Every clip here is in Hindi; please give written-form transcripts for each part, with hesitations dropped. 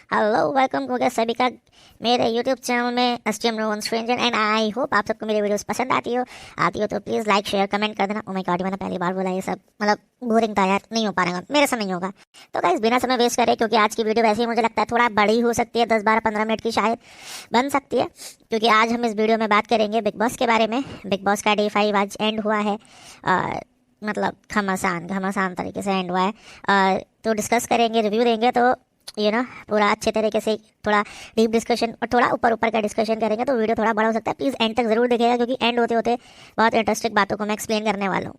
हेलो वेलकम हो गया सभी का मेरे यूट्यूब चैनल में STM no stranger and I hope आप सबको मेरी वीडियोस पसंद आती हो तो प्लीज़ लाइक शेयर कमेंट कर देना। ओ माय गॉड मैंने पहली बार बोला ये सब, मतलब बोरिंग था यार, नहीं हो पाएगा मेरे से, नहीं होगा। तो गाइस बिना समय वेस्ट करे, क्योंकि आज की वीडियो वैसे ही मुझे लगता है थोड़ा बड़ी हो सकती है, 10-12-15 मिनट की शायद बन सकती है, क्योंकि आज हम इस वीडियो में बात करेंगे बिग बॉस के बारे में। बिग बॉस का डे 5 आज एंड हुआ है, मतलब घमासान तरीके से एंड हुआ है। तो डिस्कस करेंगे, रिव्यू देंगे, तो पूरा अच्छे तरीके से थोड़ा डीप डिस्कशन और थोड़ा ऊपर ऊपर का डिस्कशन करेंगे, तो वीडियो थोड़ा बड़ा हो सकता है। प्लीज़ एंड तक जरूर देखिएगा, क्योंकि एंड होते होते बहुत इंटरेस्टिंग बातों को मैं एक्सप्लेन करने वाला हूँ।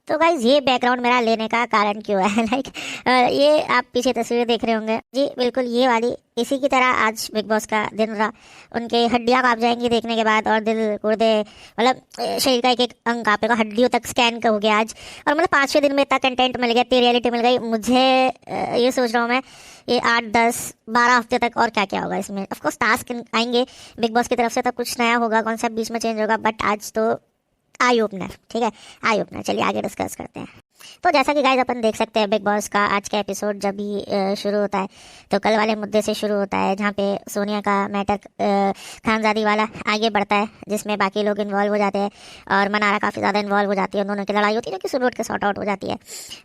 तो गाइज ये बैकग्राउंड मेरा लेने का कारण क्यों है लाइक ये आप पीछे तस्वीर देख रहे होंगे जी, बिल्कुल ये वाली इसी की तरह आज बिग बॉस का दिन रहा। उनके हड्डियां कांप जाएंगी देखने के बाद, और दिल गुर्दे मतलब शरीर का एक एक अंग कांपेगा, हड्डियों तक स्कैन का हो गया आज। और मतलब 5-6 दिन में इतना कंटेंट मिल गया, इतनी रियलिटी मिल गई मुझे। ये सोच रहा हूँ मैं ये 8-10-12 हफ्ते तक और क्या क्या होगा इसमें। ऑफकोर्स टास्क आएंगे बिग बॉस की तरफ से, तब कुछ नया होगा, कॉन्सेप्ट बीच में चेंज होगा, बट आज तो आई ओपनर, ठीक है, आई ओपनर। चलिए आगे डिस्कस करते हैं। तो जैसा कि गाइज अपन देख सकते हैं, बिग बॉस का आज का एपिसोड जब भी शुरू होता है तो कल वाले मुद्दे से शुरू होता है, जहाँ पे सोनिया का मैटर खानजादी वाला आगे बढ़ता है, जिसमें बाकी लोग इन्वॉल्व हो जाते हैं और मनारा काफ़ी ज़्यादा इन्वॉल्व हो जाती है। दोनों की लड़ाई होती है जो कि सुबह उठ के सॉर्ट आउट हो जाती है।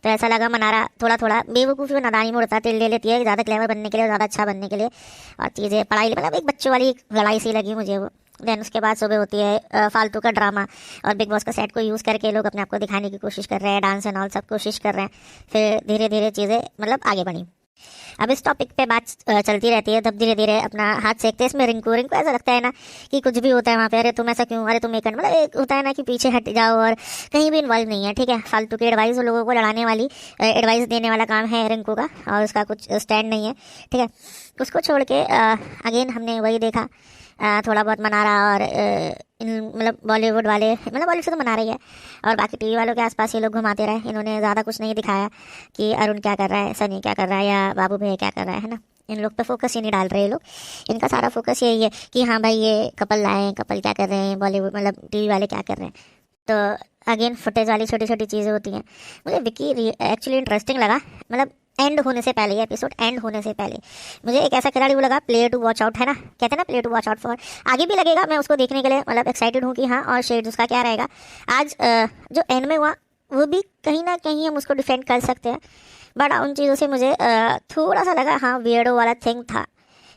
तो ऐसा लगा मनारा थोड़ा थोड़ा बेवकूफ़ी और नादानी में उड़ता तिल ले लेती है, ज़्यादा क्लेवर बनने के लिए, ज़्यादा अच्छा बनने के लिए, और चीज़ें पढ़ाई मतलब एक बच्चों वाली लड़ाई सी लगी मुझे वो। देन उसके बाद सुबह होती है फालतू का ड्रामा, और बिग बॉस का सेट को यूज़ करके लोग अपने आप को दिखाने की कोशिश कर रहे हैं, डांस एंड ऑल सब कोशिश कर रहे हैं। फिर धीरे धीरे चीज़ें मतलब आगे बढ़ी। अब इस टॉपिक पे बात चलती रहती है, तब धीरे धीरे अपना हाथ सेकते हैं इसमें। रिंकू ऐसा लगता है ना कि कुछ भी होता है वहाँ पे, अरे तुम ऐसा क्यों, अरे तुम एक मतलब एक होता है ना कि पीछे हट जाओ और कहीं भी इन्वॉल्व नहीं है, ठीक है। फालतू की एडवाइस, लोगों को लड़ाने वाली एडवाइस देने वाला काम है रिंकू का, और उसका कुछ स्टैंड नहीं है, ठीक है। उसको छोड़ के अगेन हमने वही देखा, थोड़ा बहुत मनारा और मतलब बॉलीवुड वाले, मतलब बॉलीवुड से तो मना रही है, और बाकी टीवी वालों के आसपास ये लोग घुमाते रहे। इन्होंने ज़्यादा कुछ नहीं दिखाया कि अरुण क्या कर रहा है, सनी क्या कर रहा है, या बाबू भैया क्या कर रहा है ना। इन लोग पे फोकस ही नहीं डाल रहे ये लोग। इनका सारा फोकस यही है कि हाँ भाई ये कपल लाए, कपल क्या कर रहे हैं, बॉलीवुड मतलब टीवी वाले क्या कर रहे हैं। तो अगेन फुटेज वाली छोटी छोटी चीज़ें होती हैं। मुझे विकी एक्चुअली इंटरेस्टिंग लगा, मतलब एंड होने से पहले, ये एपिसोड एंड होने से पहले मुझे एक ऐसा खिलाड़ी वो लगा, प्ले टू वॉच आउट है ना, कहते हैं ना, play to watch out for. आगे भी लगेगा, मैं उसको देखने के लिए मतलब एक्साइटेड हूँ कि हाँ, और शेड उसका क्या रहेगा। आज जो एंड में हुआ वो भी कहीं ना कहीं हम उसको डिफेंड कर सकते हैं, बट उन चीज़ों से मुझे थोड़ा सा लगा हाँ वियर्डो वाला थिंग था,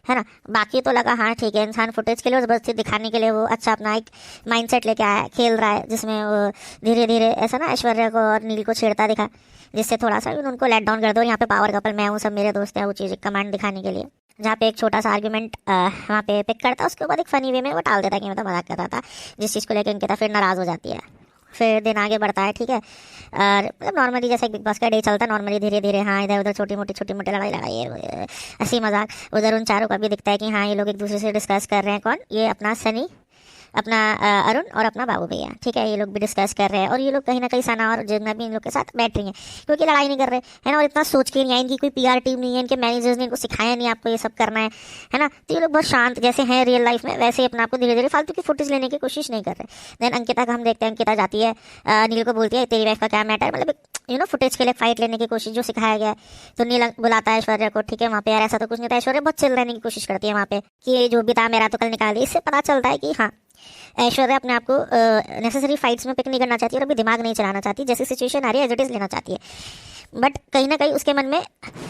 है ना। बाकी तो लगा हाँ ठीक है, इंसान फुटेज के लिए और बस दिखाने के लिए वो अच्छा अपना एक माइंडसेट लेके आया, खेल रहा है, जिसमें वो धीरे धीरे ऐसा ना ऐश्वर्या को और नील को छेड़ता दिखा, जिससे थोड़ा सा उनको लेट डाउन कर दो। यहाँ पे पावर कपल मैं हूँ, सब मेरे दोस्त हैं, वो चीज़ कमांड दिखाने के लिए। जहाँ पे एक छोटा सा आर्ग्यूमेंट वहाँ पे पिक करता, उसके बाद एक फनी वे में वो टाल देता कि मैं तो मजाक कर रहा था, जिस चीज़ को लेकर अंकिता फिर नाराज़ हो जाती है। फिर दिन आगे बढ़ता है, ठीक है। और मतलब नॉर्मली जैसे बिग बॉस का डे चलता है नॉर्मली, धीरे धीरे हाँ इधर उधर छोटी मोटी लड़ाई हंसी मजाक। उधर उन चारों का भी दिखता है कि हाँ ये लोग एक दूसरे से डिस्कस कर रहे हैं, कौन, ये अपना सनी, अपना अरुण और अपना बाबू भैया, ठीक है। ये लोग भी डिस्कस कर रहे हैं, और ये लोग कहीं ना कहीं सना और जितना भी इन लोग के साथ बैठ रही हैं, क्योंकि लड़ाई नहीं कर रहे हैं ना, और इतना सोच के नहीं आए, इनकी कोई पीआर टीम नहीं है, इनके मैनेजर्स ने इनको सिखाया नहीं आपको ये सब करना है ना। तो ये लोग बहुत शांत जैसे हैं रियल लाइफ में, वैसे अपने आपको धीरे धीरे फालतू की फुटेज लेने की कोशिश नहीं कर रहे। देन अंकिता का हम देखते हैं, अंकिता जाती है नील को बोलती है तेरी वाइफ का क्या मैटर, मतलब फुटेज के लिए फाइट लेने की कोशिश जो सिखाया गया है। तो नील बुलाता है ऐश्वर्या को, ठीक है। वहाँ पे यार ऐसा तो कुछ नहीं था, ऐश्वर्या बहुत चिल रहने की कोशिश करती है वहाँ पे कि जो भी था मेरा तो कल निकाल दिया। इससे पता चलता है कि हाँ ऐश्वर्या अपने आप को नेसेसरी फाइट्स में पिक नहीं करना चाहती और अभी दिमाग नहीं चलाना चाहती, जैसी सिचुएशन आ रही है एज इट इज लेना चाहती है। बट कहीं ना कहीं उसके मन में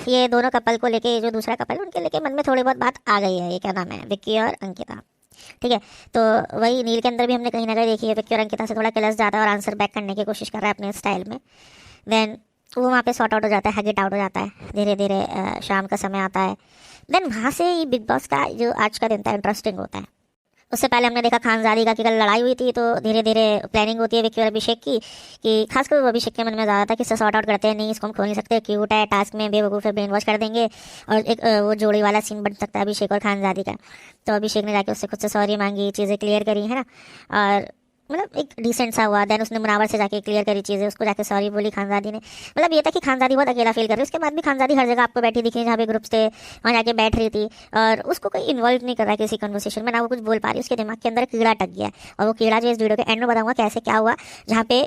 ये दोनों कपल को लेके, जो दूसरा कपल है उनके लेके मन में थोड़ी बहुत बात आ गई है। ये क्या नाम है, विक्की और अंकिता, ठीक है। तो वही नील के अंदर भी हमने कहीं ना कहीं देखी है, विक्की और अंकिता से थोड़ा क्लस जाता है और आंसर बैक करने की कोशिश कर रहा है अपने स्टाइल में। देन वो वहाँ पे सॉर्ट आउट हो जाता है, हग इट आउट हो जाता है, धीरे धीरे शाम का समय आता है। देन वहाँ से ही बिग बॉस का जो आज का दिन था इंटरेस्टिंग होता है। उससे पहले हमने देखा खानजादी का कि कल लड़ाई हुई थी, तो धीरे धीरे प्लानिंग होती है विक्की और अभिषेक की, कि खासकर वो अभिषेक के मन में ज़्यादा था कि इससे सॉर्ट आउट करते हैं, नहीं इसको हम खोल नहीं सकते, क्यूट है, टास्क में बेवकूफ़ है, ब्रेन वॉश कर देंगे, और एक वो जोड़ी वाला सीन बन सकता है अभिषेक और खानजादी का। तो अभिषेक ने जाके उससे खुद से सॉरी मांगी, चीज़ें क्लियर करी, है ना, और मतलब एक डिसेंट सा हुआ। देन उसने मुनावर से जाके क्लियर करी चीज़ें, उसको जाके सॉरी बोली खानजादी ने। मतलब ये था कि खानजादी बहुत अकेला फील कर रही है। उसके बाद भी खानजादी हर जगह आपको बैठी दिखी, जहाँ पे ग्रुप्स थे वहाँ जाके बैठ रही थी, और उसको कोई इन्वॉल्व नहीं कर रहा है किसी कन्वर्सेशन में, ना वो कुछ बोल पा रही। उसके दिमाग के अंदर कीड़ा टक गया है, और वो कीड़ा जो इस वीडियो के एंड में बताऊंगा कैसे क्या हुआ, जहाँ पे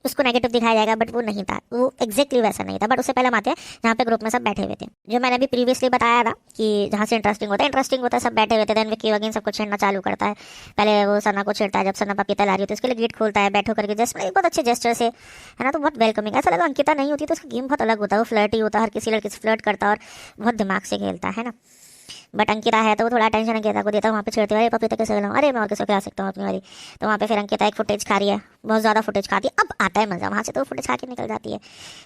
उसको नेगेटिव दिखाया जाएगा, बट वो नहीं था, वो एग्जैक्टली वैसा नहीं था। बट उससे पहले हम आते हैं जहाँ पे ग्रुप में सब बैठे हुए थे, जो मैंने अभी प्रीवियसली बताया था कि जहाँ से इंटरेस्टिंग होता है, सब बैठे हुए थे। देन विक्की अगेन सबको छेड़ना चालू करता है। पहले वो सना को छेड़ता है, जब सना पपीता ला रही होती है उसके लिए गेट खोलता है, बैठो करके जस्ट बहुत अच्छे जेस्चर से, है ना। तो बहुत वेलकमिंग। ऐसा लगा अंकिता नहीं होती तो उसका गेम बहुत अलग होता है, वो फ्लर्ट ही होता है, हर किसी लड़की से फ्लर्ट करता है और बहुत दिमाग से खेलता है ना। बट अंकिता है तो वो थोड़ा टेंशन अंकिता को देता है, वहाँ पे छेड़ते हुए पपीता कैसे खिलाऊं, अरे मैं और किसी को खिला सकता हूँ अपनी वाली। तो वहाँ पे फिर अंकिता एक फुटेज खा रही है, बहुत ज़्यादा फुटेज खाती है। अब आता है मजा, वहाँ से तो फुटेज खा के निकल जाती है,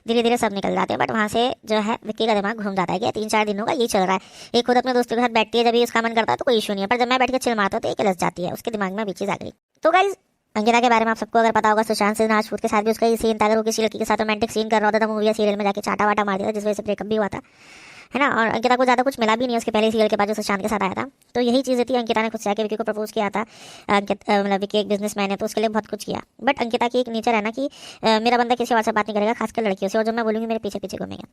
धीरे धीरे सब निकल जाते हैं। बट वहाँ से जो है विक्की का दिमाग घूम जाता है कि 3-4 दिनों का ये चल रहा है। ये खुद अपने दोस्तों के साथ बैठती है, जब ये उसका मन करता है तो कोई इशू नहीं है, पर जब मैं बैठ के चिल मारता हूँ तो ये किलस जाती है, उसके दिमाग में भी चीज़ आ गई। तो गाइस अंकिता के बारे में आप सबको अगर पता होगा, सुशांत सिंह राजपूत के साथ भी उसका ये सीन था। अगर वो किसी लड़की के साथ रोमांटिक सीन कर रहा होता था मूवी या सीरियल में, जाके चाटा वाटा मार दिया था, जिस वजह से ब्रेकअप भी हुआ था, है ना। और अंकिता को ज़्यादा कुछ मिला भी नहीं उसके पहले सीरियल के बाद जो सुशांत के साथ आया था। तो यही चीज़ें थी, अंकिता ने खुद से आके विक्की को प्रपोज किया था। मतलब विक्की एक बिजनेसमैन है तो उसके लिए बहुत कुछ किया। बट अंकिता की एक नेचर है ना कि मेरा बंदा किसी और से बात नहीं करेगा, खासकर लड़कियों से, और जो मैं बोलूँगी मेरे पीछे पीछे घूमेगा।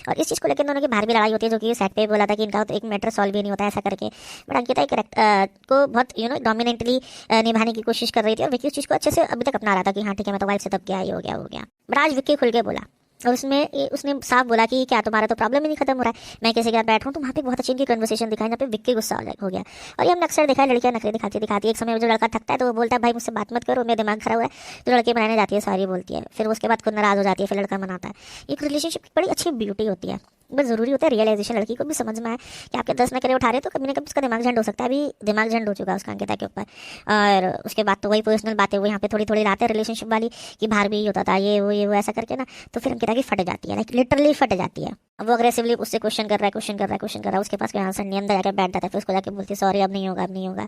और इस चीज़ को लेकर दोनों की बाहर भी लड़ाई होती है, जो कि सेट पे बोला था कि इनका तो एक मैटर सॉल्व भी नहीं होता ऐसा करके। बट अंकिता एक को बहुत डोमिनेंटली निभाने की कोशिश कर रही थी, और विक्की उस चीज़ को अच्छे से अभी तक अपना रहा था कि हाँ ठीक है मैं तो वाइफ से तब क्या, ये हो गया। बट आज विक्की खुल के बोला, और उसने साफ बोला कि क्या तुम्हारा तो प्रॉब्लम ही नहीं खत्म हो रहा है, मैं किसी के साथ बैठूं। तो वहाँ पे बहुत अच्छी इनकी कन्वर्सेशन दिखाई, जहाँ पे विक्की गुस्सा हो गया। और ये हमने अक्सर देखा है, लड़कियां नखरे दिखाती एक समय में जो लड़का थकता है तो वो बोलता है भाई मुझसे बात मत करो, मेरा दिमाग खराब हुआ है, तो लड़की बनाने जाती है, सॉरी बोलती है, फिर उसके बाद खुद नाराज हो जाती है, फिर लड़का मनाता है। एक रिलेशनशिप की बड़ी अच्छी ब्यूटी होती है, बस ज़रूरी होता है रियलाइजेशन, लड़की को भी समझ में आए कि आपके 10 नखरे उठा रहे तो कभी ना कभी उसका दिमाग झंड हो सकता है। अभी दिमाग झंड हो चुका है उसका अंकिता के ऊपर। और उसके बाद तो वही पर्सनल बातें वो यहाँ पे थोड़ी थोड़ी लाते हैं रिलेशनशिप वाली, कि बाहर भी होता था ये वो ऐसा करके ना। तो फिर अंकिता की फट जाती है, लाइक लिटरली फट जाती है। वो अग्रेसिवली उससे क्वेश्चन कर रहा है, उसके पास कोई आंसर नहीं, अंदर जाकर बैठ जाता है, फिर उसको जाकर बोलती है सॉरी अब नहीं होगा।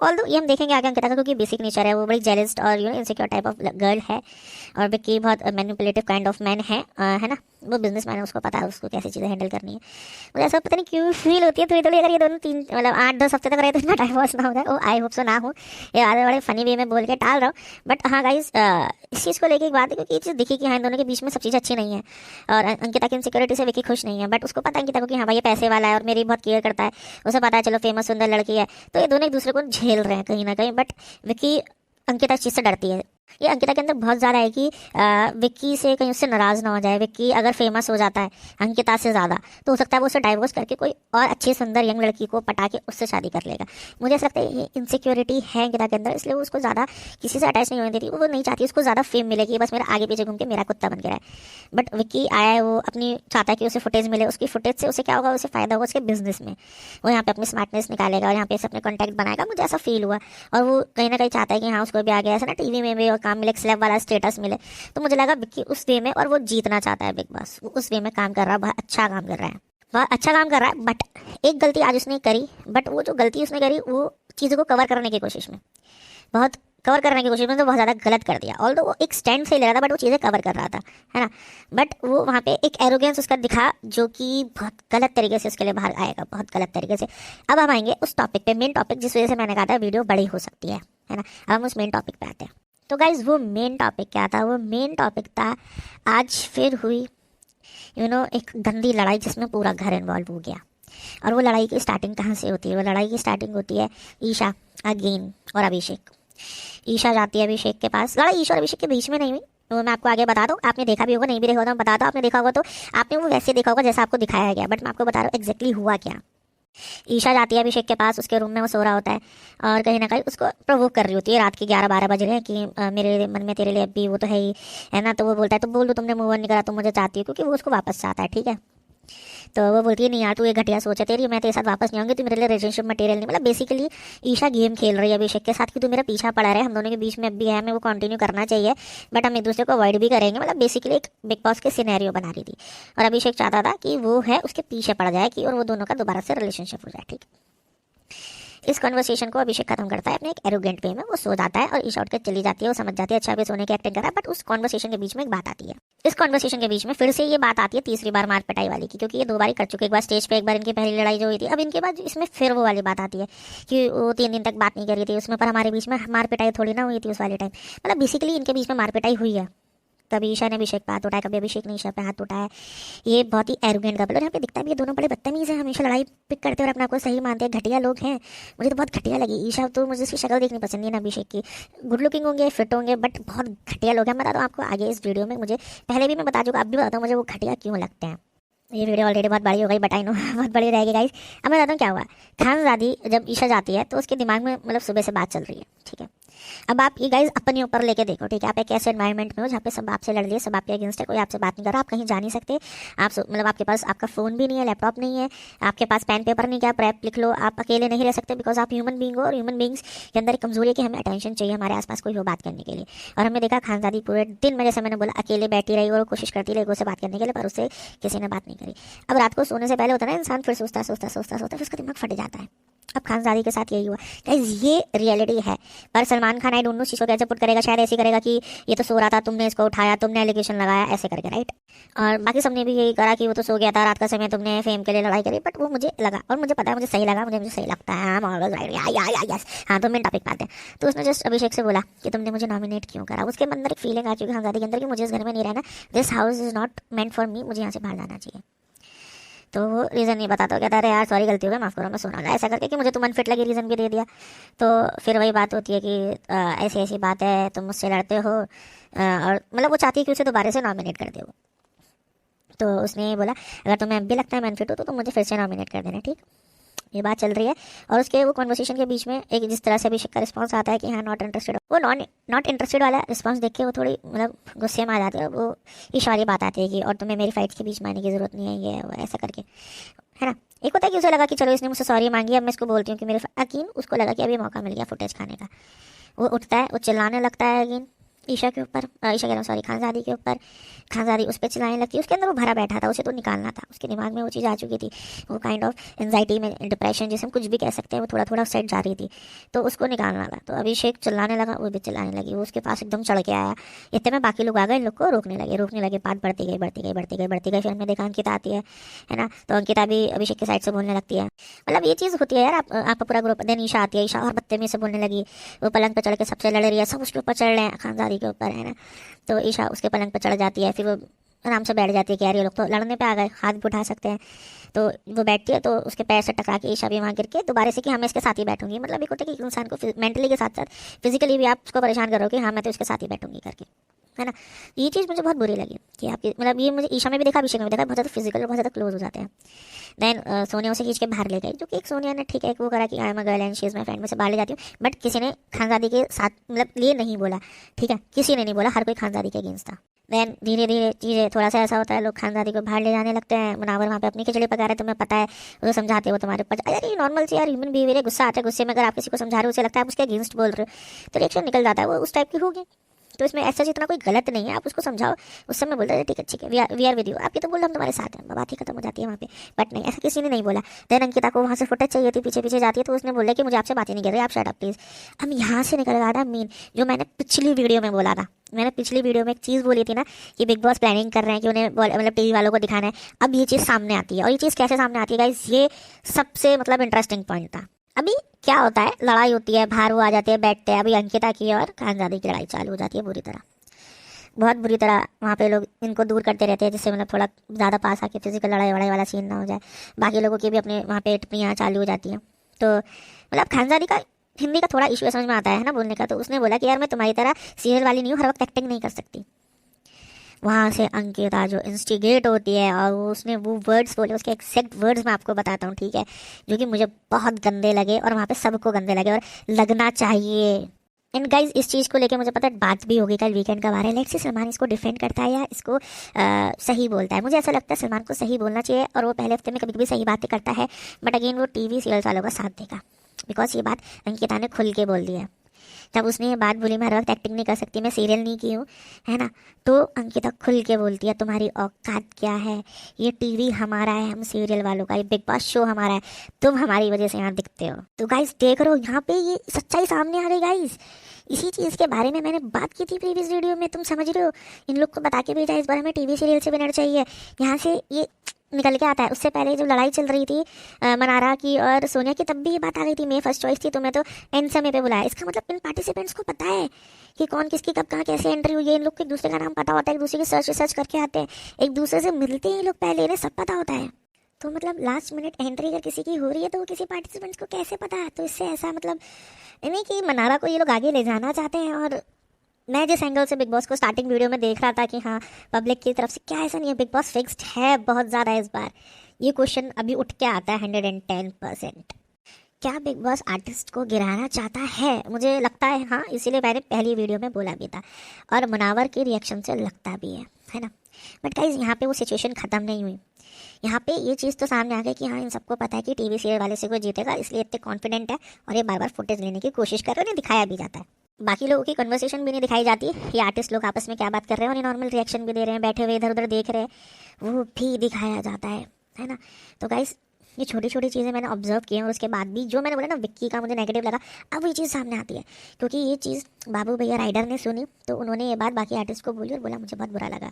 ऑल्दो ये हम देखेंगे आगे अंकिता का, क्योंकि बेसिक नेचर है, वो बड़ी जेलस और इनसिक्योर टाइप ऑफ गर्ल है। और विक्की बहुत मैनिपुलेटिव काइंड ऑफ मैन है ना। वो बिजनेसमैन है, उसको पता है उसको कैसी चीज़ें हैंडल करनी है। मुझे ऐसा पता नहीं क्यों फील होती है थोड़ी अगर ये दोनों 8-10 हफ्ते तक रहे तो इतना डाइवोर्स ना हो जाए। आई होप सो ना हो, ये आधे बड़े फनी वे में बोल के टाल रहा हूँ। बट हाँ गाइस, इस चीज़ को लेकर एक बात है, क्योंकि ये चीज़ दिखी कि हाँ इन दोनों के बीच में सब चीज़ अच्छी नहीं है, और अंकिता की इनसिक्योरिटी से विक्की खुश नहीं है। बट उसको पता है अंकिता को कि हाँ भाई ये पैसे वाला है और मेरी बहुत केयर करता है, उसे पता है चलो फेमस सुंदर लड़की है, तो ये दोनों एक दूसरे को झेल रहे हैं कहीं ना कहीं। बट विक्की अंकिता इस चीज़ से डरती है। ये अंकिता के अंदर बहुत ज़्यादा है कि विक्की से कहीं उससे नाराज़ ना हो जाए। विक्की अगर फेमस हो जाता है अंकिता से ज़्यादा, तो हो सकता है वो उसे डाइवोर्स करके कोई और अच्छी सुंदर यंग लड़की को पटा के उससे शादी कर लेगा। मुझे ऐसा लगता है ये इनसिक्योरिटी है अंकिता के अंदर, इसलिए वो उसको ज़्यादा किसी से अटैच नहीं होने देती। वो नहीं चाहती उसको ज़्यादा फेम मिलेगी, बस मेरा आगे पीछे घूम के मेरा कुत्ता बन गया है। बट विक्की आया है, वो अपनी चाहता है कि उसे फुटेज मिले, उसकी फुटेज से उसे क्या होगा, उसे फ़ायदा होगा उसके बिजनेस में। वो यहाँ पे अपनी स्मार्टनेस निकालेगा और यहाँ पे अपने कॉन्टैक्ट बनाएगा, मुझे ऐसा फील हुआ। और वो कहीं ना कहीं चाहता है कि हाँ उसको भी आ गया ऐसा ना टीवी में भी और काम मिले, स्लैब वाला स्टेटस मिले। तो मुझे लगा विक्की उस वे में, और वो जीतना चाहता है बिग बॉस, वो उस वे में काम कर रहा है, बहुत अच्छा काम कर रहा है। बट एक गलती आज उसने करी, बट वो जो गलती उसने करी वो चीज़ों को कवर करने की कोशिश में तो बहुत ज़्यादा गलत कर दिया। ऑल्दो वो एक स्टैंड से ले रहा था, बट वो चीज़ें कवर कर रहा था, है ना। बट वो वहाँ पे एक एरोगेंस उसका दिखा, जो कि बहुत गलत तरीके से उसके लिए बाहर आएगा, बहुत गलत तरीके से। अब हम आएंगे उस टॉपिक पे, मेन टॉपिक, जिस वजह से मैंने कहा था वीडियो बड़ी हो सकती है ना। अब हम उस मेन टॉपिक पे आते हैं। तो गाइज वो मेन टॉपिक क्या था? वो मेन टॉपिक था आज फिर हुई एक गंदी लड़ाई जिसमें पूरा घर इन्वॉल्व हो गया। और वो लड़ाई की स्टार्टिंग कहाँ से होती है? वो लड़ाई की स्टार्टिंग होती है ईशा अगेन और अभिषेक। ईशा जाती है अभिषेक के पास। लड़ाई ईशा और अभिषेक के बीच में नहीं हुई, तो मैं आपको आगे बता दूँ। आपने देखा भी होगा, नहीं भी देखा होगा मैं बता दूँ। आपने देखा होगा तो आपने वो वैसे देखा होगा जैसा आपको दिखाया गया, बट मैं आपको बता रहा हूँ एग्जैक्टली हुआ क्या। ईशा जाती है अभिषेक के पास, उसके रूम में वो सो रहा होता है और कहीं ना कहीं उसको प्रोवोक कर रही होती है। रात के 11-12 बज रहे हैं कि मेरे मन में तेरे लिए अभी वो तो है ही, है ना। तो वो बोलता है तो बोल दो तुमने मूव ऑन नहीं करा, तुम मुझे चाहती हो, क्योंकि वो उसको वापस चाहता है, ठीक है। तो वो बोलती है नहीं यार तू ये घटिया सोच है तेरी, मैं तेरे साथ वापस नहीं आऊंगी, तू मेरे लिए रिलेशनशिप मटेरियल नहीं। मतलब बेसिकली ईशा गेम खेल रही है अभिषेक के साथ कि तू मेरा पीछा पड़ा रहे, हम दोनों के बीच में अब भी है, हमें वो कंटिन्यू करना चाहिए, बट हम एक दूसरे को अवॉइड भी करेंगे। मतलब बेसिकली एक बिग बॉस के सिनेरियो बना रही थी, और अभिषेक चाहता था कि वो है उसके पीछे पड़ जाए कि और वो दोनों का दोबारा से रिलेशनशिप हो जाए, ठीक है। इस कन्वर्सेशन को अभिषेक खत्म करता है अपने एक एरोगेंट वे में, वो सो जाता है और ईशा उठ के चली जाती है। वो समझ जाती है अच्छा भी सोने की एक्टिंग कर रहा है। बट उस कन्वर्सेशन के बीच में एक बात आती है, इस कन्वर्सेशन के बीच में फिर से ये बात आती है तीसरी बार मार पिटाई वाली की, क्योंकि ये 2 बार ही कर चुके। एक बार स्टेज पे, एक बार इनकी पहली लड़ाई जो हुई थी। अब इनके बाद इसमें फिर वो वाली बात आती है कि वो 3 दिन तक बात नहीं करी थी उसमें, पर हमारे बीच में मार पिटाई थोड़ी ना हुई थी उस वाले टाइम। मतलब बेसिकली इनके बीच में मार पिटाई हुई है, कभी ईशा ने अभिषेक पे हाथ उठाया, कभी अभिषेक ने ईशा पे हाथ उठाया। ये बहुत ही एरोगेंट कपल, और यहाँ पे दिखता भी ये दोनों बड़े बदतमीज हैं, हमेशा लड़ाई पिक करते हैं और अपने आप को सही मानते हैं, घटिया लोग हैं। मुझे तो बहुत घटिया लगी ईशा, तो मुझे उसकी शक्ल देखनी पसंद नहीं है ना अभिषेक की। गुड लुकिंग होंगे, फिट होंगे, बट बहुत घटिया लोग हैं। मैं बताता हूँ आपको आगे इस वीडियो में, मुझे पहले भी मैं बता चुका, अब भी बताता हूँ मुझे वो घटिया क्यों लगते हैं। ये वीडियो ऑलरेडी बहुत बड़ी हो गई, बट आई नो बहुत बड़ी रहेगी गाइस। अब मैं बताता हूँ क्या हुआ। खानजादी जब ईशा जाती है तो उसके दिमाग में मतलब सुबह से बात चल रही है, ठीक है। अब आप ये गाइस अपने ऊपर लेके देखो, ठीक है। आप एक ऐसे एनवायरनमेंट में हो जहाँ पे सब आपसे लड़ लिए, सब आपके अगेंस्ट है, कोई आपसे बात नहीं कर रहा, आप कहीं जा नहीं सकते, आप मतलब आपके पास आपका फ़ोन भी नहीं है, लैपटॉप नहीं है, आपके पास पेन पेपर नहीं, क्या रैप लिख लो, आप अकेले नहीं रह सकते, बिकॉज आप ह्यूमन बींग हो, और ह्यूमन बींग्स के अंदर एक कमजोरी है कि हमें अटेंशन चाहिए, हमारे आसपास कोई हो बात करने के लिए। और हमने देखा खानजादी पूरे दिन में, जैसे मैंने बोला, अकेले बैठी रही और कोशिश करती रही उससे बात करने के लिए, पर उससे किसी ने बात नहीं करी। अब रात को सोने से पहले होता है ना इंसान, फिर सोचता सोचता सोचता सोचता फिर उसका दिमाग फट जाता है। अब खानजादी के साथ यही हुआ गाइस, ये रियलिटी है। पर Salman Khan I don't know चीज़ को कैसे पुट करेगा, शायद ऐसे करेगा कि ये तो सो रहा था, तुमने इसको उठाया, तुमने एलिगेशन लगाया, ऐसे करके, राइट। और बाकी सबने भी यही करा कि वो तो सो गया था रात का समय, तुमने फेम के लिए लड़ाई करी। बट वो मुझे लगा, और मुझे पता है मुझे सही लगा, मुझे सही लगता है, यस। हाँ, तो मेन टॉपिक पाते हैं। तो उसने जस्ट अभिषेक से बोला कि तुमने मुझे नॉमिनेट क्यों करा। उसके अंदर एक फीलिंग आ चुकी है खानजादी के अंदर कि मुझे इस घर में नहीं रहना, this house is not meant for me, मुझे यहाँ से बाहर जाना चाहिए। तो वो रीज़न नहीं बताता, कहता अरे यार सॉरी, गलती हो गई, माफ़ करो, मैं सोना था, ऐसा करके कि मुझे तुम अनफिट लगी, रीज़न भी दे दिया। तो फिर वही बात होती है कि ऐसी ऐसी बात है, तुम मुझसे लड़ते हो, और मतलब वो चाहती है कि उसे दोबारा से नॉमिनेट कर दे वो। तो उसने बोला अगर तुम्हें अब भी लगता है मैं अनफिट हो तो तुम मुझे फिर से नॉमिनेट कर देना, ठीक। ये बात चल रही है, और उसके वो कन्वर्सेशन के बीच में एक जिस तरह से अभिषेक का रिस्पांस आता है कि हाँ नॉट इंटरेस्टेड, वो नॉट इंटरेस्टेड वाला रिस्पांस देख के वो थोड़ी मतलब गुस्से में आ जाती है। वो ईशा वाली बात आती है कि और तुम्हें मेरी फाइट्स के बीच में आने की जरूरत नहीं है, ये वो ऐसा करके, है ना। एक होता है कि उसे लगा कि चलो इसने मुझसे सॉरी मांगी, अब मैं इसको बोलती हूँ कि मेरे अकीन उसको लगा कि अभी मौका मिल गया फुटेज खाने का। वो उठता है, वो चिल्लाने लगता है अगेन ईशा के ऊपर, ईशा कह रहा हूँ सॉरी, खानजादी के ऊपर। खानजादी उस पर चिल्लाने लगती है, उसके अंदर वो भरा बैठा था, उसे तो निकालना था, उसके दिमाग में वो चीज़ आ चुकी थी, वो काइंड ऑफ एंजाइटी में, डिप्रेशन जिसे हम कुछ भी कह सकते हैं, वो थोड़ा थोड़ा सेट जा रही थी, तो उसको निकालना था। तो अभिषेक चिल्लाने लगा, वो भी चिल्लाने लगी, वो उसके पास एकदम चढ़ के आया। इतने में बाकी लोग आ गए, इन लोग को रोकने लगे, बात बढ़ती गई। फिर हमने देखा अंकिता आती है ना, तो अंकिता भी अभिषेक के साइड से बोलने लगती है। मतलब ये चीज़ होती है यार, आपका पूरा ग्रुप। देन ईशा आती है, ईशा और बदतमीजी से बोलने लगी, वो पलंग पर चढ़ के सबसे लड़ रही है, सब उसके ऊपर चढ़ रहे हैं, खानजादी के ऊपर, है ना। तो ईशा उसके पलंग पर चढ़ जाती है, फिर वो आराम से बैठ जाती है कि यार ये लोग तो लड़ने पे आ गए, हाथ भी उठा सकते हैं। तो वो बैठती है, तो उसके पैर से टकरा के ईशा भी वहाँ गिर के दोबारा से कि हाँ मैं इसके साथ ही बैठूंगी। मतलब एक होता है कि इंसान को मेंटली के साथ साथ फिजिकली भी आप उसको परेशान करो कि हाँ मैं तो इसके साथ ही बैठूंगी करके, है ना। ये चीज़ मुझे बहुत बुरी लगी कि आपकी मतलब ये मुझे ईशा में भी देखा, अभिषेक में भी देखा, बहुत ज़्यादा फिजिकल और बहुत ज़्यादा क्लोज हो जाते हैं। देन सोनिया उसे खींच के बाहर ले गई, जो कि एक सोनिया ने ठीक है वो करा कि I am a girl and she is my friend, मैं से बाहर ले जाती हूँ। बट किसी ने खानजादी के साथ मतलब लिए नहीं बोला, ठीक है, किसी ने नहीं बोला, हर कोई खानजादी के अगेंस्ट था। देन धीरे धीरे चीज़ें थोड़ा सा ऐसा होता है, लोग खानजादी को बाहर ले जाने लगते हैं। मुनावर वहाँ पे अपनी खिचड़ी पका रहे हैं, तुम्हें पता है, वो समझाते हो तुम्हारे ऊपर, अरे ये नॉर्मल सी यार ह्यूमन बिहेवियर है, गुस्सा आता है, गुस्से में अगर आप किसी को समझा रहे हो उसे लगता है आप उसके अगेंस्ट बोल रहे हो, तो रिएक्शन निकल जाता है, वो उस टाइप की होगी। तो इसमें ऐसा जितना कोई गलत नहीं है, आप उसको समझाओ। उस समय बोलते हैं ठीक है वी आर विद यू, आपकी तो बोल हम तुम्हारे साथ हैं, बात ही खत्म हो जाती है वहाँ पे। बट नहीं, ऐसा किसी ने नहीं बोला। देन अंकिता को वहाँ से फुटेज चाहिए थी, पीछे पीछे जाती है, तो उसने बोला कि मुझे आपसे बात ही नहीं कर रही, आप शट अप प्लीज। हम यहाँ से निकल रहा था मीन, जो मैंने पिछली वीडियो में बोला था। मैंने पिछली वीडियो में एक चीज़ बोली थी ना कि बिग बॉस प्लानिंग कर रहे हैं कि उन्हें मतलब टीवी वालों को दिखाना है। अब ये चीज़ सामने आती है, और ये चीज़ कैसे सामने आती है गाइस, ये सबसे मतलब इंटरेस्टिंग पॉइंट था। अभी क्या होता है, लड़ाई होती है, बाहर वो आ जाते हैं, बैठते हैं। अभी अंकिता की और खानजादी की लड़ाई चालू हो जाती है बुरी तरह, बहुत बुरी तरह। वहाँ पे लोग इनको दूर करते रहते हैं, जिससे मतलब थोड़ा ज़्यादा पास आके फिजिकल लड़ाई वड़ाई वाला सीन ना हो जाए। बाकी लोगों की भी अपने वहाँ पे टिप्पणियाँ चालू हो जाती हैं। तो मतलब खानजादी का हिंदी का थोड़ा इशू समझ में आता है ना बोलने का। तो उसने बोला कि यार मैं तुम्हारी तरह सीरियल वाली नहीं हूँ, हर वक्त एक्टिंग नहीं कर सकती। वहाँ से अंकिता जो इंस्टिगेट होती है, और उसने वो वर्ड्स बोले, उसके एग्जैक्ट वर्ड्स मैं आपको बताता हूँ, ठीक है, जो कि मुझे बहुत गंदे लगे, और वहाँ पे सबको गंदे लगे, और लगना चाहिए। एंड गाइज इस चीज़ को लेके मुझे पता है बात भी होगी कल वीकेंड का बार है, लेट्स सी सलमान इसको डिफेंड करता है या इसको सही बोलता है। मुझे ऐसा लगता है सलमान को सही बोलना चाहिए, और वो पहले हफ्ते में कभी कभी सही बातें करता है, बट अगेन वो टीवी सीरियल वालों का साथ देगा, बिकॉज ये बात अंकिता ने खुल के बोल दी है। जब उसने ये बात बोली मैं हर वक्त एक्टिंग नहीं कर सकती, मैं सीरियल नहीं की हूँ, है ना, तो अंकिता खुल के बोलती है तुम्हारी औकात क्या है, ये टीवी हमारा है, हम सीरियल वालों का, ये बिग बॉस शो हमारा है, तुम हमारी वजह से यहाँ दिखते हो। तो गाइस देख रहे हो यहाँ पे ये सच्चाई सामने आ रही गाइस। इसी चीज़ के बारे में मैंने बात की थी प्रीवियस वीडियो में, तुम समझ रहे हो। इन लोग को बता के भेजा इस बार हमें टीवी सीरियल से विनर चाहिए। यहाँ से ये निकल के आता है। उससे पहले जब लड़ाई चल रही थी मनारा की और सोनिया की, तब भी ये बात आ गई थी मैं फर्स्ट चॉइस थी, तो मैं तो एंड समय पे बुलाया। इसका मतलब इन पार्टिसिपेंट्स को पता है कि कौन किसकी कब कहाँ कैसे एंट्री हुई है। इन लोग को एक दूसरे का नाम पता होता है, एक दूसरे की सर्च रिसर्च करके आते हैं, एक दूसरे से मिलते हैं ये लोग पहले, इन्हें सब पता होता है। तो मतलब लास्ट मिनट एंट्री अगर किसी की हो रही है तो वो किसी पार्टिसिपेंट्स को कैसे पता है? तो इससे ऐसा मतलब नहीं कि मनारा को ये लोग आगे ले जाना चाहते हैं। और मैं जिस एंगल से बिग बॉस को स्टार्टिंग वीडियो में देख रहा था कि हाँ पब्लिक की तरफ से, क्या ऐसा नहीं है, बिग बॉस फिक्स्ड है बहुत ज़्यादा इस बार। ये क्वेश्चन अभी उठ के आता है 110%। क्या बिग बॉस आर्टिस्ट को गिराना चाहता है? मुझे लगता है हाँ, इसीलिए मैंने पहली वीडियो में बोला भी था और मुनावर के रिएक्शन से लगता भी है ना। बट गाइज यहाँ पे वो सिचुएशन ख़त्म नहीं हुई। यहाँ पे ये चीज़ तो सामने आ गई कि हाँ इन सबको पता है कि टीवी सीरियल वाले से कोई जीतेगा, इसलिए इतने कॉन्फिडेंट है और ये बार बार फुटेज लेने की कोशिश कर रहे हैं, उन्हें दिखाया भी जाता है। बाकी लोगों की कन्वर्सेशन भी नहीं दिखाई जाती, ये आर्टिस्ट लोग आपस में क्या बात कर रहे हैं और ये नॉर्मल रिएक्शन भी दे रहे हैं, बैठे हुए इधर उधर देख रहे हैं, वो भी दिखाया जाता है ना। तो गाइस ये छोटी छोटी चीज़ें मैंने ऑब्जर्व की हैं और उसके बाद भी जो मैंने बोला ना विक्की का मुझे नेगेटिव लगा, अब ये चीज़ सामने आती है क्योंकि ये चीज़ बाबू भैया राइडर ने सुनी तो उन्होंने ये बात बाकी आर्टिस्ट को बोली और बोला मुझे बहुत बुरा लगा।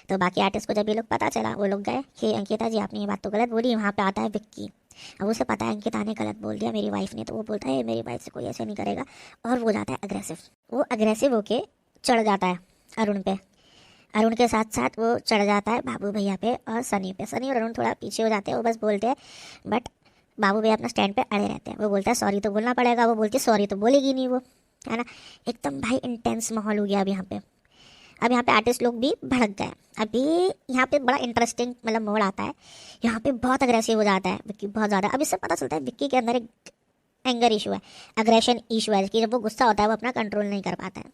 तो बाकी आर्टिस्ट को जब ये लोग पता चला, वो लोग गए कि अंकिता जी आपने ये बात तो गलत बोली। वहाँ पे आता है विक्की, अब उसे पता है अंकिता ने गलत बोल दिया मेरी वाइफ ने, तो वो बोलता है मेरी वाइफ से कोई ऐसे नहीं करेगा और वो जाता है अग्रेसिव। वो अग्रेसिव होके चढ़ जाता है अरुण पे, अरुण के साथ साथ वो चढ़ जाता है बाबू भैया पे और सनी पे। सनी और अरुण थोड़ा पीछे हो जाते हैं, वो बस बोलते हैं, बट बाबू भैया अपना स्टैंड पे अड़े रहते हैं। वो बोलता है सॉरी तो बोलना पड़ेगा, वो बोलती है सॉरी तो बोलेगी नहीं वो, है ना। एकदम भाई इंटेंस माहौल हो गया अब यहाँ पे। अब यहाँ पे आर्टिस्ट लोग भी भड़क गए। अभी यहाँ पे बड़ा इंटरेस्टिंग मतलब मोड़ आता है, यहाँ पे बहुत अग्रेसिव हो जाता है विक्की बहुत ज़्यादा। अब इससे पता चलता है विक्की के अंदर एक एंगर इशू है, अग्रेशन इशू है कि जब वो गुस्सा होता है वो अपना कंट्रोल नहीं कर पाता है।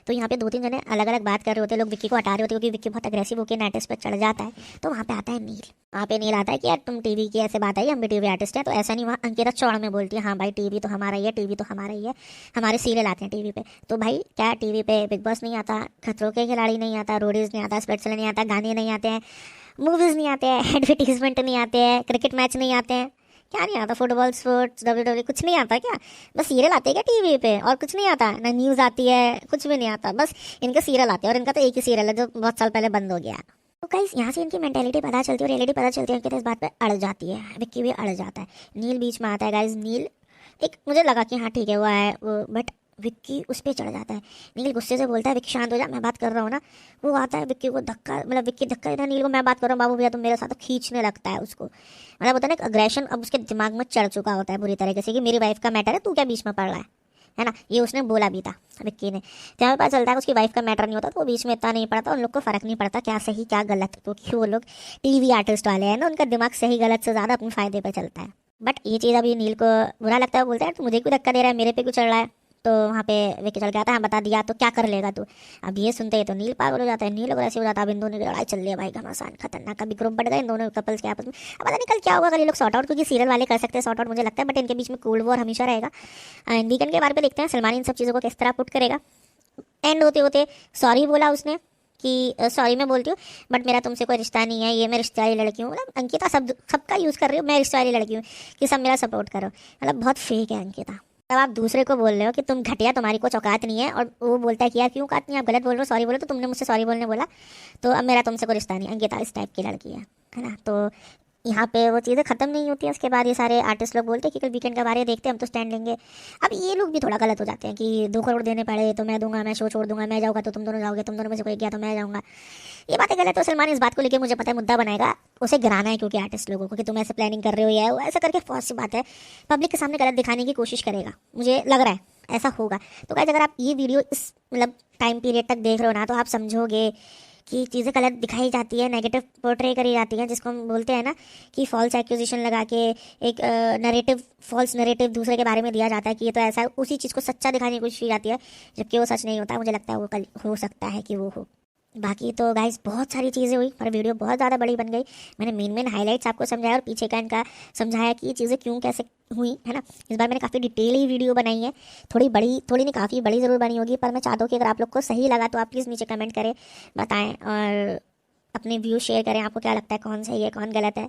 तो यहाँ पे 2-3 जने अलग अलग बात कर रहे होते हैं, लोग विक्की को हटा रहे होते हैं क्योंकि विक्की बहुत अग्रेसिव होकर नेटिस पे चढ़ जाता है। तो वहाँ पे आता है नील, वहाँ पे नील आता है कि यार तुम टीवी की ऐसे बात आई, हम भी टीवी आर्टिस्ट हैं। तो ऐसा नहीं, वहाँ अंकिता चौड़ में बोलती है हाँ भाई टीवी तो हमारा ही है, टीवी तो हमारा ही है, हमारे सीरियल आते हैं टीवी पे। तो भाई क्या टीवी पे बिग बॉस नहीं आता, खतरों के खिलाड़ी नहीं आता, रोडीज नहीं आता, स्प्लिट्सविला नहीं आता, गाने नहीं आते हैं, मूवीज़ नहीं आते हैं, एडवर्टीजमेंट नहीं आते हैं, क्रिकेट मैच नहीं आते हैं, क्या नहीं आता, फुटबॉल स्पोर्ट्स WWE कुछ नहीं आता क्या? बस सीरियल आते हैं क्या टीवी पे और कुछ नहीं आता? ना न्यूज़ आती है, कुछ भी नहीं आता, बस इनके सीरियल आते हैं और इनका तो एक ही सीरियल है जो बहुत साल पहले बंद हो गया। तो गाइस यहाँ से इनकी मेंटेलिटी पता चलती है, रियलिटी पता चलती है, इनके इस बात पे अड़ जाती है, विक्की भी अड़ जाता है, नील बीच में आता है। गाइस नील एक मुझे लगा कि हाँ ठीक है वो है वो, बट विक्की उस पर चढ़ जाता है। नील गुस्से से बोलता है विक्की शांत हो जा, मैं बात कर रहा हूँ ना। वो आता है विक्की को धक्का, मतलब विक्की धक्का देता है नील को, मैं बात कर रहा हूँ बाबू भैया तुम मेरे साथ, तो खींचने लगता है उसको। मतलब होता है ना अग्रेशन अब उसके दिमाग में चढ़ चुका होता है बुरी तरीके से कि मेरी वाइफ का मैटर है, तू क्या बीच में पड़ रहा है ना। ये उसने बोला भी था विक्की ने। तो हमें पता चलता है उसकी वाइफ का मैटर नहीं होता तो वो बीच में इतना नहीं पड़ता, उन लोग को फर्क नहीं पड़ता क्या सही क्या गलत, क्योंकि वो लोग टीवी आर्टिस्ट वाले हैं ना, उनका दिमाग सही गलत से ज़्यादा अपने फायदे पर चलता है। बट ये चीज़ अभी नील को बुरा लगता है, बोलता है तो मुझे क्यों धक्का दे रहा है, मेरे पे क्यों चढ़ रहा है। तो वहाँ पे विक्की चल के आता है, बता दिया तो क्या कर लेगा तू। अब ये सुनते ही तो नील पागल हो जाता है, नील ऐसे हो जाता है। अब इन दोनों की लड़ाई चल रही है भाई घमासान खतरनाक, अभी ग्रुप बढ़ गए इन दोनों कपल्स के आपस में। अब पता नहीं कल क्या होगा, कल ये लोग सॉर्ट आउट, क्योंकि सीरियल वाले कर सकते हैं सॉर्ट आउट मुझे लगता है, बट इनके बीच में कोल्ड वॉर हमेशा रहेगा। एंड वीकेंड के बारे में देखते हैं सलमान इन सब चीज़ों को किस तरह पुट करेगा। एंड होते होते सॉरी बोला उसने कि सॉरी मैं बोलती हूँ बट मेरा तुमसे कोई रिश्ता नहीं है, ये मैं रिश्ते वाली लड़की हूँ। मतलब अंकिता सबका यूज़ कर रही हूँ, मैं रिश्ते वाली लड़की हूँ कि सब मेरा सपोर्ट करो। मतलब बहुत फेक है अंकिता। तब आप दूसरे को बोल रहे हो कि तुम घटिया, तुम्हारी कोई औकात नहीं है, और वो बोलता है कि यार क्यों औकात नहीं, आप गलत बोल रहे हो, सॉरी बोलो, तो तुमने मुझसे सॉरी बोलने बोला तो अब मेरा तुमसे कोई रिश्ता नहीं। अंकिता इस टाइप की लड़की है ना। तो यहाँ पे वो चीज़ें ख़त्म नहीं होती हैं। उसके बाद ये सारे आर्टिस्ट लोग बोलते हैं कि कल वीकेंड का बारे देखते हैं, हम तो स्टैंड लेंगे। अब ये लोग भी थोड़ा गलत हो जाते हैं कि 2 करोड़ देने पड़े तो मैं दूंगा, मैं शो छोड़ दूंगा, मैं जाऊँगा तो तुम दोनों जाओगे, तुम दोनों में से कोई गया तो मैं जाऊँगा। ये बातें गलत है। सलमान इस बात को लेकर मुझे पता है मुद्दा बनाएगा, उसे गिराना है क्योंकि आर्टिस्ट लोगों को कि तुम ऐसे प्लानिंग कर रहे हो या वो ऐसा करके फौज सी बात है पब्लिक के सामने गलत दिखाने की कोशिश करेगा, मुझे लग रहा है ऐसा होगा। तो गाइस अगर आप ये वीडियो इस मतलब टाइम पीरियड तक देख रहे हो ना तो आप समझोगे कि चीज़ें गलत दिखाई जाती है, नेगेटिव पोर्ट्रे करी जाती है, जिसको हम बोलते हैं ना कि फॉल्स एक्यूजेशन लगा के एक नरेटिव, फॉल्स नरेटिव दूसरे के बारे में दिया जाता है कि ये तो ऐसा है, उसी चीज़ को सच्चा दिखाने की कोशिश की जाती है जबकि वो सच नहीं होता। मुझे लगता है वो कल हो सकता है कि वो हो। बाकी तो गाइस बहुत सारी चीज़ें हुई पर वीडियो बहुत ज़्यादा बड़ी बन गई। मैंने मेन हाइलाइट्स आपको समझाया और पीछे का इनका समझाया कि ये चीज़ें क्यों कैसे हुई, है ना। इस बार मैंने काफ़ी डिटेल ही वीडियो बनाई है, थोड़ी बड़ी, थोड़ी नहीं काफ़ी बड़ी ज़रूर बनी होगी, पर मैं चाहता हूँ कि अगर आप लोग को सही लगा तो आप प्लीज़ नीचे कमेंट करें, बताएं और अपने व्यू शेयर करें, आपको क्या लगता है कौन सही है कौन गलत है।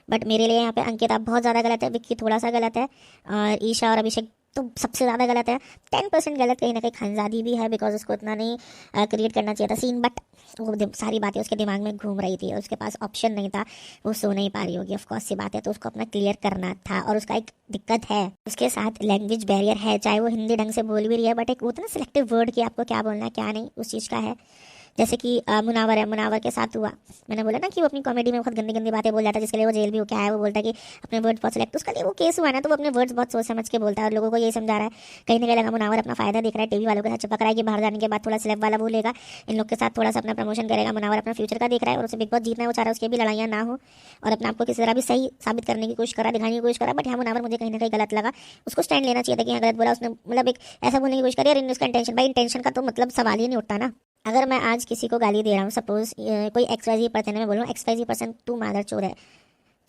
बट मेरे लिए यहाँ पे अंकिता बहुत ज़्यादा गलत है, विक्की थोड़ा सा गलत है और ईशा और अभिषेक तो सबसे ज़्यादा गलत है। 10% गलत कहीं ना कहीं खानजादी भी है, बिकॉज उसको उतना नहीं क्रिएट करना चाहिए था सीन, बट वो सारी बातें उसके दिमाग में घूम रही थी और उसके पास ऑप्शन नहीं था, वो सो नहीं पा रही होगी ऑफकोर्स सी बात है, तो उसको अपना क्लियर करना था। और उसका एक दिक्कत है, उसके साथ लैंग्वेज बैरियर है, चाहे वो हिंदी ढंग से बोल भी रही है, बट एक वो तो ना सिलेक्टिव वर्ड कि आपको क्या बोलना है क्या नहीं, उस चीज़ का है। जैसे कि मुनावर है, मुनावर के साथ हुआ, मैंने बोला ना कि वो अपनी कॉमेडी में बहुत गंदी गंदी बातें बोल जाता है, जिसके लिए वो जेल भी हो क्या है, वो बोलता है कि अपने वर्ड्स बहुत सिलेक्ट, उसके लिए वो केस हुआ ना, तो वो अपने वर्ड्स बहुत सोच समझ के बोलता है और लोगों को ये समझा रहा है। कहीं ना कहीं लगा मुनावर अपना फायदा देख रहा है, टीवी वालों के साथ चिपक रहा है कि बाहर जाने के बाद थोड़ा सिलेक्ट वाला वो लेगा, इन लोग के साथ थोड़ा सा अपना प्रमोशन करेगा। मुनावर अपना फ्यूचर का देख रहा है और उसे बिग बॉस जीतना है, वो चाह रहा है उसकी भी लड़ाइयाँ ना हो और अपने आपको किसी तरह भी सही साबित करने की कोशिश करा, दिखाने की कोशिश करा। बट हाँ, मुनावर मुझे कहीं ना कहीं गलत लगा, उसको स्टैंड लेना चाहिए था कि हाँ गलत बोला उसने, मतलब एक ऐसा बोलने की कोशिश करी और उसका इंटेंशन, भाई इंटेंशन का तो मतलब सवाल ही नहीं उठता ना। अगर मैं आज किसी को गाली दे रहा हूँ, सपोज कोई XYZ पर्सन है, मैं बोल रहा हूँ XYZ पर्सन तू मादर चोर है,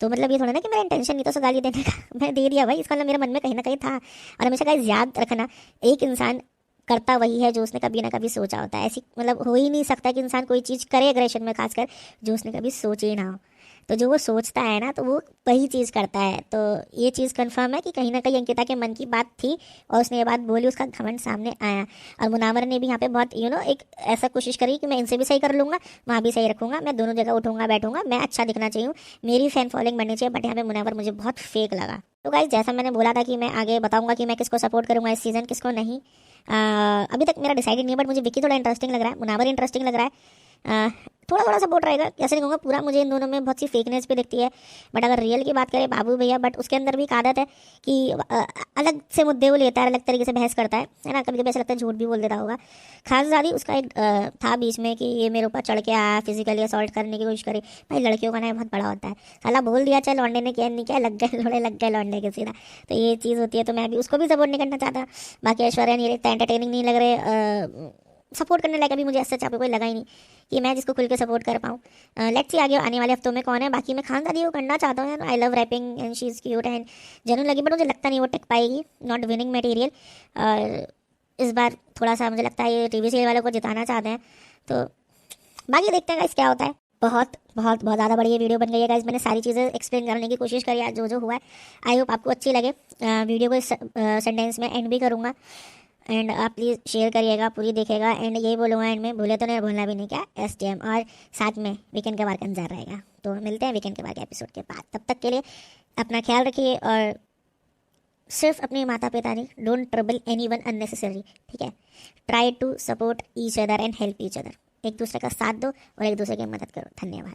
तो मतलब ये थोड़ा ना कि मेरा इंटेंशन नहीं था उसे गाली देने का मैं दे दिया भाई, इसका मतलब मेरे मन में कहीं ना कहीं था। और हमेशा गाइस याद रखना, एक इंसान करता वही है जो उसने कभी ना कभी सोचा होता है। ऐसी मतलब हो ही नहीं सकता कि इंसान कोई चीज़ करे एग्रेशन में, खासकर जो उसने कभी सोची ना हो। तो जो वो सोचता है ना, तो वो वही चीज़ करता है। तो ये चीज़ कंफर्म है कि कहीं ना कहीं अंकिता के मन की बात थी और उसने ये बात बोली, उसका घमंड सामने आया। और मुनावर ने भी यहाँ पे बहुत एक ऐसा कोशिश करी कि मैं इनसे भी सही कर लूँगा, वहाँ भी सही रखूँगा, मैं दोनों जगह उठूँगा बैठूँगा, मैं अच्छा दिखना चाहिए, मेरी फैन फॉलोइंग बननी चाहिए। बट यहाँ पे मुनावर मुझे बहुत फेक लगा। तो गाइस, जैसा मैंने बोला था कि मैं आगे बताऊंगा कि मैं किसको सपोर्ट करूंगा इस सीज़न, किसको नहीं, अभी तक मेरा डिसाइडेड नहीं है। बट मुझे विक्की थोड़ा इंटरेस्टिंग लग रहा है, मुनावर इंटरेस्टिंग लग रहा है। थोड़ा थोड़ा सपोर्ट रहेगा, कैसे नहीं कहूँगा पूरा, मुझे इन दोनों में बहुत सी फेकनेस भी दिखती है। बट अगर रियल की बात करें, बाबू भैया, बट उसके अंदर भी एक आदत है कि अलग से मुद्दे वो लेता है, अलग तरीके से बहस करता है ना, कभी कभी ऐसा लगता है झूठ भी बोल देता होगा। खास ज़्यादा उसका एक था बीच में कि ये मेरे ऊपर चढ़ के आया, फिजिकली असॉल्ट करने की कोशिश करी। भाई लड़कियों का ना बहुत बड़ा होता है, साला बोल दिया चल लौंडे ने किया नहीं किया, लग गए लोड़े, लग गए लौंडे के सीधा। तो ये चीज़ होती है, तो मैं भी उसको भी सपोर्ट नहीं करना चाहता। बाकी ऐश्वर्या नहीं इतना एंटरटेनिंग नहीं लग रहे, सपोर्ट करने लायक अभी मुझे ऐसा चाहे कोई लगा ही नहीं कि मैं जिसको खुल के सपोर्ट कर पाऊँ। लेट्स सी आगे आने वाले हफ्तों में कौन है। बाकी मैं खानदादी को करना चाहता हूँ यार, I love rapping and she is cute and genuine लगी, बट मुझे लगता नहीं वो टिक पाएगी, नॉट विनिंग मटेरियल। और इस बार थोड़ा सा मुझे लगता है ये टीवी सीरियल वालों को जिताना चाहते हैं, तो बाकी देखते हैं गाइस क्या होता है। बहुत बहुत बहुत ज़्यादा बढ़िया वीडियो बन गई है गाइस, मैंने सारी चीज़ें एक्सप्लेन करने की कोशिश करी है जो जो हुआ है। आई होप आपको अच्छी लगे। वीडियो को इस सेंटेंस में एंड भी करूँगा, एंड आप प्लीज़ शेयर करिएगा, पूरी देखिएगा। एंड यही बोलूँगा एंड में, भूले तो नहीं, भूलना भी नहीं क्या, STM, और साथ में वीकेंड के बार का इंतजार रहेगा। तो मिलते हैं वीकेंड के बार के एपिसोड के बाद, तब तक के लिए अपना ख्याल रखिए और सिर्फ अपने माता पिता नहीं, डोंट ट्रबल एनीवन अननेसेसरी, ठीक है। Try to support each other and help each other, एक दूसरे का साथ दो और एक दूसरे की मदद करो। धन्यवाद।